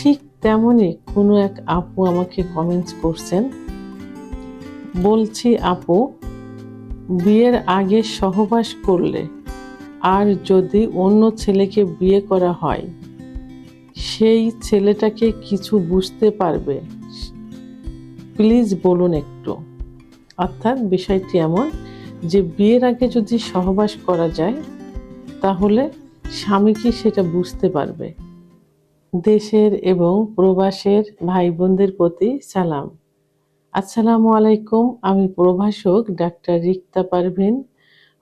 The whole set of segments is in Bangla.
ঠিক তেমনই কোনো এক আপু আমাকে কমেন্টস করছেন, বলছি আপু, বিয়ের আগে সহবাস করলে আর যদি অন্য ছেলেকে বিয়ে করা হয়, সেই ছেলেটাকে কিছু বুঝতে পারবে? প্লিজ বলুন একটু। অর্থাৎ বিষয়টি এমন যে বিয়ের আগে যদি সহবাস করা যায় তাহলে স্বামী কি সেটা বুঝতে পারবে? দেশের এবং প্রবাসের ভাই বোনদের প্রতি সালাম। আসসালামু আলাইকুম। আমি প্রভাষক ডাক্তার রিক্তা পারভিন,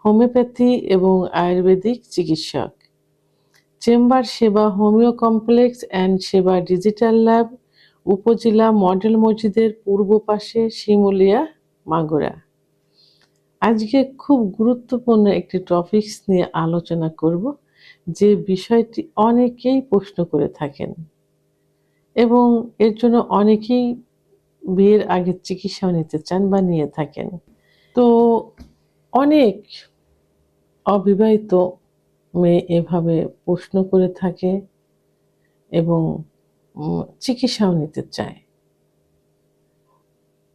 হোমিওপ্যাথি এবং আয়ুর্বেদিক চিকিৎসক। চেম্বার সেবা হোমিও কমপ্লেক্স অ্যান্ড সেবা ডিজিটাল ল্যাব, উপজেলা মডেল মসজিদের পূর্ব পাশে, শিমুলিয়া, মাগুরা। আজকে খুব গুরুত্বপূর্ণ একটি টপিকস নিয়ে আলোচনা করব, যে বিষয়টি অনেকেই প্রশ্ন করে থাকেন এবং এর জন্য অনেকেই বিয়ের আগে চিকিৎসাও নিতে চান বা নিয়ে থাকেন। তো অনেক অবিবাহিত মেয়ে এভাবে প্রশ্ন করে থাকে এবং চিকিৎসাও নিতে চায়।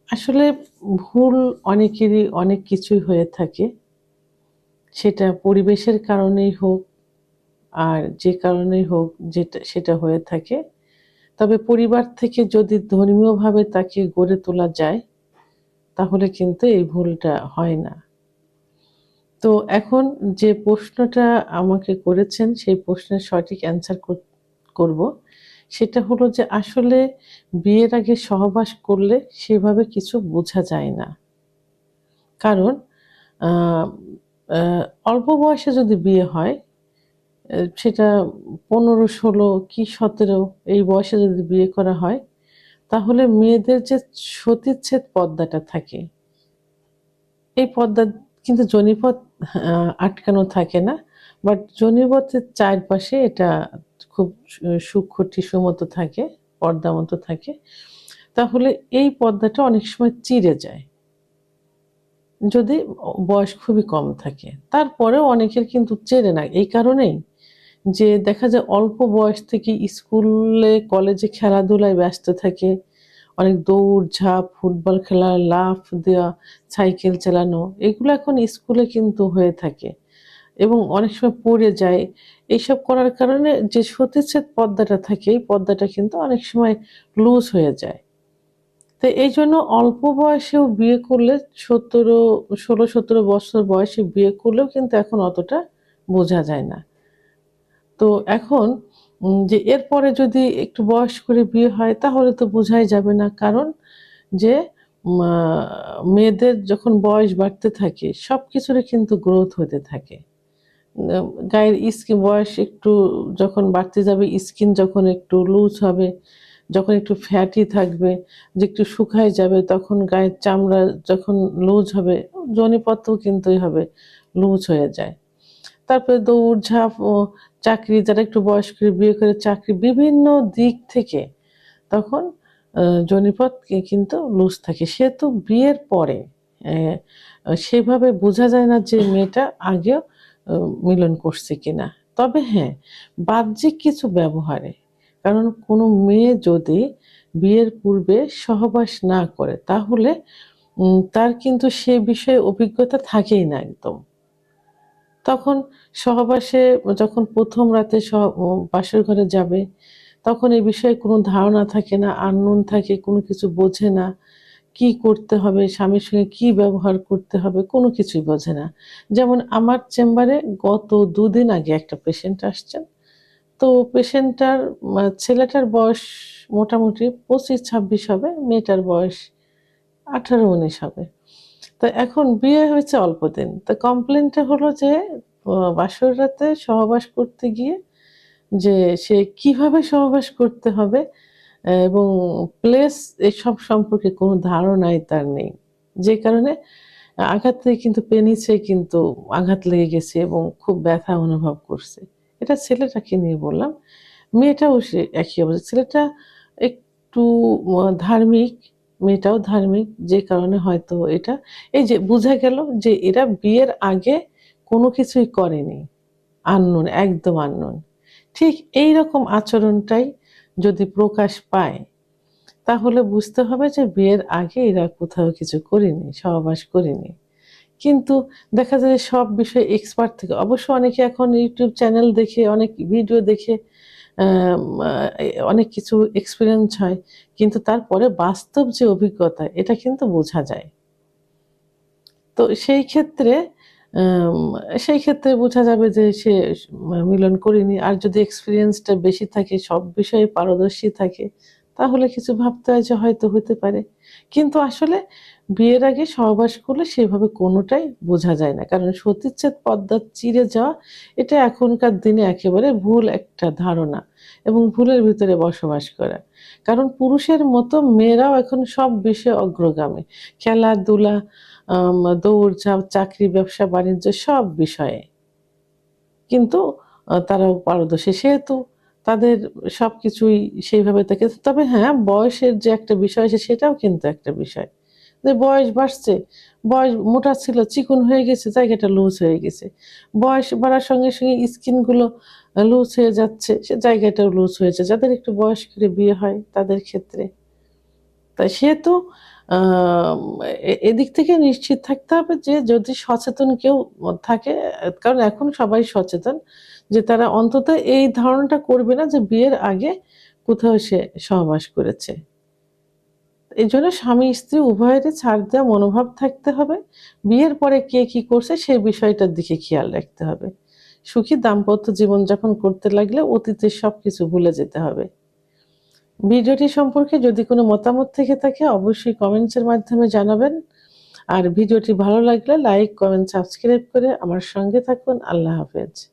আসলে ভুল অনেকেরই অনেক কিছুই হয়ে থাকে, সেটা পরিবেশের কারণেই হোক আর যে কারণেই হোক, সেটা হয়ে থাকে। তবে পরিবার থেকে যদি ধর্মীয়ভাবে তাকে গড়ে তোলা যায় তাহলে কিন্তু এই ভুলটা হয় না। তো এখন যে প্রশ্নটা আমাকে করেছেন সেই প্রশ্নের সঠিক অ্যান্সার করব। সেটা হলো যে আসলে বিয়ের আগে সহবাস করলে সেভাবে কিছু বোঝা যায় না। কারণ আহ, আহ, অল্প বয়সে যদি বিয়ে হয়, সেটা 15, 16 কি 17 এই বয়সে যদি বিয়ে করা হয়, তাহলে মেয়েদের যে সতীচ্ছেদ পর্দাটা থাকে, এই পর্দা কিন্তু যোনিপথ আটকানো থাকে না, বাট যোনিপথের চারপাশে এটা খুব সূক্ষ্ম টিস্যু মতো থাকে, পর্দা মতো থাকে। তাহলে এই পর্দাটা অনেক সময় চিড়ে যায় যদি বয়স খুবই কম থাকে। তারপরেও অনেকের কিন্তু চেরে না, এই কারণেই যে দেখা যায় অল্প বয়স থেকে স্কুলে কলেজে খেলাধুলায় ব্যস্ত থাকে, অনেক দৌড় ঝাঁপ, ফুটবল খেলা, লাফ দেওয়া, সাইকেল চালানো, এগুলো এখন স্কুলে কিন্তু হয়ে থাকে এবং অনেক সময় পড়ে যায়। এইসব করার কারণে যে সতীচ্ছেদ পর্দাটা থাকে, এই পর্দাটা কিন্তু অনেক সময় লুজ হয়ে যায়। তো এই জন্য অল্প বয়সেও বিয়ে করলে, 16-17 বছর বয়সে বিয়ে করলেও কিন্তু এখন অতটা বোঝা যায় না। তো এখন যে এরপরে যদি একটু বয়স করে বিয়ে হয় তাহলে তো বোঝাই যাবে না। কারণ যে মেয়েদের যখন বয়স বাড়তে থাকে সব কিছুরই কিন্তু গ্রোথ হতে থাকে। গায়ের স্কিন বয়স একটু যখন বাড়তে যাবে, স্কিন যখন একটু লুজ হবে, যখন একটু ফ্যাটি থাকবে, যে একটু শুকায় যাবে, তখন গায়ের চামড়া যখন লুজ হবে, যোনিপথও কিন্তু হবে লুজ হয়ে যায়। তারপরে দৌড়ঝাঁপ ও চাকরি, যারা একটু বয়স করে বিয়ে করে চাকরি, বিভিন্ন দিক থেকে তখন যোনিপথ কিন্তু লুজ থাকে। সেহেতু বিয়ের পরে সেভাবে বোঝা যায় না যে মেয়েটা আগেও মিলন করছে কিনা। তবে হ্যাঁ, বাহ্যিক কিছু ব্যবহারে, কারণ কোনো মেয়ে যদি বিয়ের পূর্বে সহবাস না করে তাহলে তার কিন্তু সে বিষয়ে অভিজ্ঞতা থাকেই না একদম। তখন সহবাসে যখন প্রথম রাতে বাসর ঘরে যাবে, তখন এই বিষয়ে কোনো ধারণা থাকে না, আননোন থাকে, কোনো কিছু বোঝে না, কি করতে হবে, স্বামীর সঙ্গে কি ব্যবহার করতে হবে, কোনো কিছুই বোঝে না। যেমন আমার চেম্বারে গত 2 দিন আগে একটা পেশেন্ট আসছেন। তো পেশেন্টটার ছেলেটার বয়স মোটামুটি 25-26 হবে, মেয়েটার বয়স 18-19 হবে। তো এখন বিয়ে হয়েছে অল্প দিন। তো কমপ্লেনটা হলো যে বাসর রাতে সহবাস করতে গিয়ে যে সে কিভাবে সহবাস করতে হবে এবং প্লেস, এসব সম্পর্কে কোনো ধারণাই তার নেই। যে কারণে আঘাত থেকে কিন্তু পেনিসে কিন্তু আঘাত লেগে গেছে এবং খুব ব্যথা অনুভব করছে। এটা ছেলেটাকে নিয়ে বললাম। মেয়েটাও সে একই অবস্থা। ছেলেটা একটু ধার্মিক, মেয়েটাও ধার্মিক, যে কারণে হয়তো এটা, এই যে বোঝা গেল যে এরা বিয়ের আগে কোনো কিছুই করেনি, আননোন, একদম আননোন। ঠিক এই রকম আচরণটাই যদি প্রকাশ পায়, তাহলে বুঝতে হবে যে বিয়ের আগে এরা কোথাও কিছু করেনি, সহবাস করেনি। কিন্তু দেখা যায় যে সব বিষয়ে এক্সপার্ট থেকে, অবশ্য অনেকে এখন ইউটিউব চ্যানেল দেখে, অনেক ভিডিও দেখে আম আ অনেক কিছু এক্সপেরিয়েন্স হয়। কিন্তু তারপরে বাস্তব যে অভিজ্ঞতা, এটা কিন্তু বোঝা যায়। তো আম সেই ক্ষেত্রে বোঝা যাবে যে সে মিলন করেনি। আর যদি এক্সপেরিয়েন্সটা বেশি থাকে, সব বিষয়ে পারদর্শী থাকে, তাহলে কিছু ভাবতে হয় যে হয়তো হতে পারে। কিন্তু আসলে বিয়ের আগে সহবাস করলে সেভাবে কোনটাই বোঝা যায় না। কারণ সতীচ্ছেদ পর্দা চিরে যাওয়া, এটা এখনকার দিনে একেবারে ভুল একটা ধারণা এবং ভুলের ভিতরে বসবাস করা। কারণ পুরুষের মতো মেয়েরাও এখন সব বিষয়ে অগ্রগামী। খেলাধুলা, দৌড়ঝাঁপ, চাকরি, ব্যবসা-বাণিজ্য সব বিষয়ে। কিন্তু তারাও পারদর্শী। সেহেতু তাদের সবকিছুই সেইভাবে থাকে। তবে হ্যাঁ, বয়সের যে একটা বিষয় আছে সেটাও কিন্তু একটা বিষয়। যে বয়স বাড়ছে, বয়স মোটা ছিল, চিকন হয়ে গেছে, জায়গাটা লুজ হয়ে গেছে। বয়স বাড়ার সঙ্গে, সঙ্গে স্কিনগুলো লুজ হয়ে যাচ্ছে, সে জায়গাটাও লুজ হয়েছে। যাদের একটু বয়স করে বিয়ে হয় তাদের ক্ষেত্রে। তাই সেহেতু আম এদিক থেকে নিশ্চিত থাকতে হবে যে যদি সচেতন কেউ থাকে, কারণ এখন সবাই সচেতন যে তারা অন্তত এই ধারণাটা করবে না যে বিয়ের আগে কোথাও সে সহবাস করেছে। এজন্য স্বামী-স্ত্রী উভয়েরই ছাড় দেওয়া মনোভাব থাকতে হবে। বিয়ের পরে কে কি করছে সেই বিষয়টার দিকে খেয়াল রাখতে হবে। সুখী দাম্পত্য জীবনযাপন করতে লাগলে অতীতের সবকিছু ভুলে যেতে হবে। ভিডিওটি সম্পর্কে যদি কোনো মতামত থেকে থাকে অবশ্যই কমেন্টসের মাধ্যমে জানাবেন। আর ভিডিওটি ভালো লাগলে লাইক, কমেন্ট, সাবস্ক্রাইব করে আমার সঙ্গে থাকুন। আল্লাহ হাফেজ।